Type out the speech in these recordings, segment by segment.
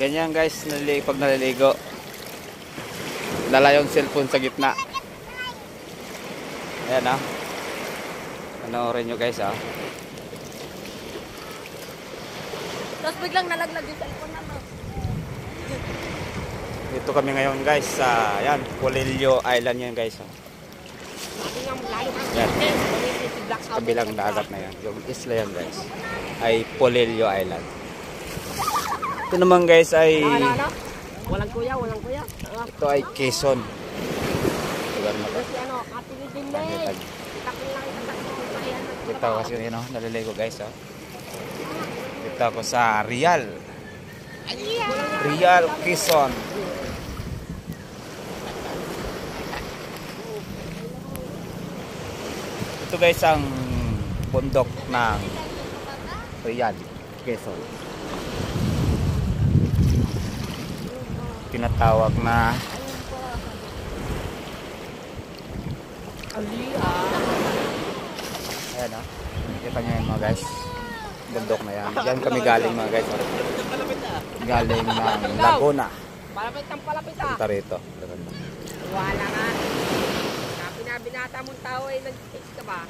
Ganyan guys, pag naliligo. Dala yung cellphone sa gitna. Ayan ah. Panoorin nyo guys ah. Tapos biglang nalaglag yung cellphone naman. Dito kami ngayon guys sa ayan, Polillo Island yan guys ah. Yan. Sa kabilang dagat na yan. Yung isla yan guys. Ay Polillo Island. Ito naman guys ay Walang kuya, walang kuya. ito ay Quezon. Lugar na to. Kasi ano, katulid din na eh. Dito kasi yun oh, naliligo guys oh. Dito ako sa Real. Real Quezon. Ito guys ang bundok ng Real Quezon. Tinatawag na ayan o, kita nyo yun mga guys, bundok na yan. Diyan kami galing mga guys, galing ng Laguna Palapit ang palapit ah. punta rito. Wala nga. Binata mong tao ay nag-text ka ba?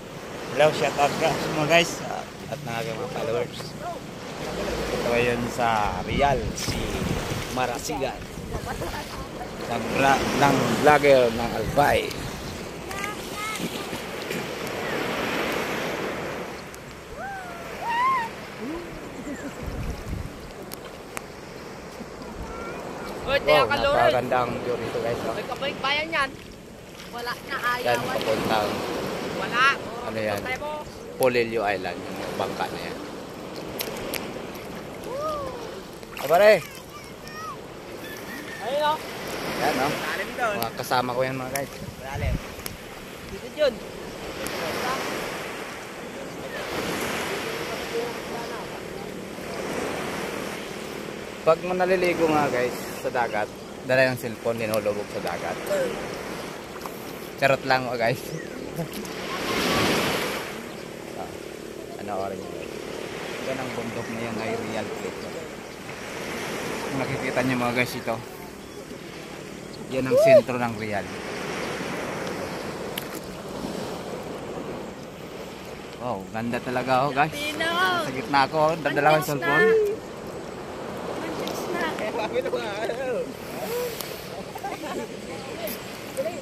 Hello, shout out ka mga guys at mga followers. Ito yun sa Real, si Marasigan ng vlogger ng Albay. Wow, napakagandang view dito guys. May kabalik bayan yan. Wala na ayaw. Yan, papuntang Wala. ano yan, Polillo Island, yung bangka na yan. Pare! Ayun o. Yan no, Lalim doon. mga kasama ko yan mga guys. Lalim. Dito yun. Pag naliligo nga guys sa dagat, dala yung cellphone, linulubog sa dagat. Charot lang o guys. Ano orin yun guys. Yan ang bundok na yan ay Real Quezon. Kung nakikita nyo mga guys ito, yan ang sentro ng Real. Wow, ganda talaga oh guys. Sa gitna ako, dadala ko yung cellphone.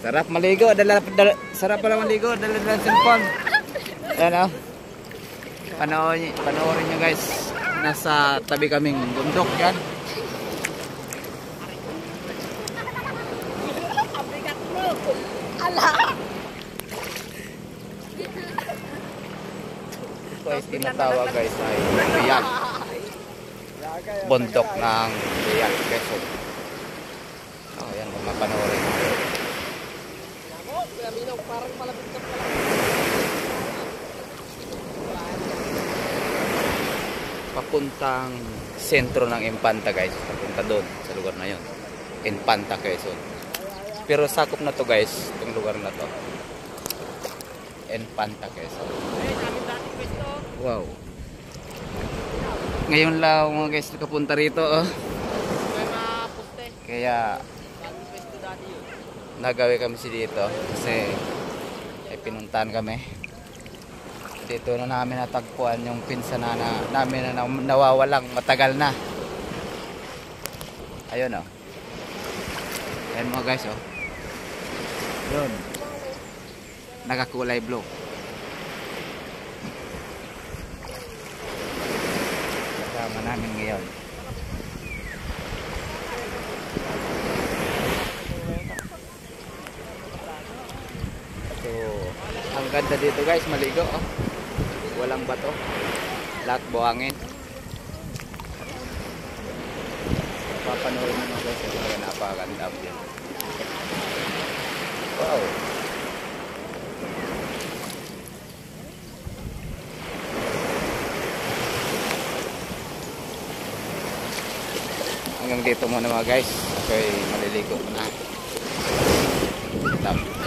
Sarap maligo, sarap pala maligo, dala cellphone. Ayan o. Panoorin nyo guys. Nasa tabi kaming bundok yan. Ito ay tinatawag guys ay Real. Bundok ng Real Quezon. Oh, yan kung mapanoorin nyo. Parang malapit na pala. Papuntang sentro ng Infanta guys. Papunta doon sa lugar na yun. Infanta Quezon. Pero sakop na to guys, itong lugar na to. Infanta Quezon. Wow. Ngayon lang mga guys nakapunta rito oh. Kaya nagawi kami dito kasi pinuntahan kami. Dito na namin natagpuan yung pinsan na namin na nawawalang matagal na. Ayun oh. Ayan mga guys oh. Yun. Nakakulay blue. Kasama namin ngayon. Ang ganda dito guys, maligo oh. Walang bato. Lahat buhangin. Papanoorin mo guys, ito napakaganda yan. Wow. Hanggang dito muna mga guys. Ako'y maliligo na. Stop.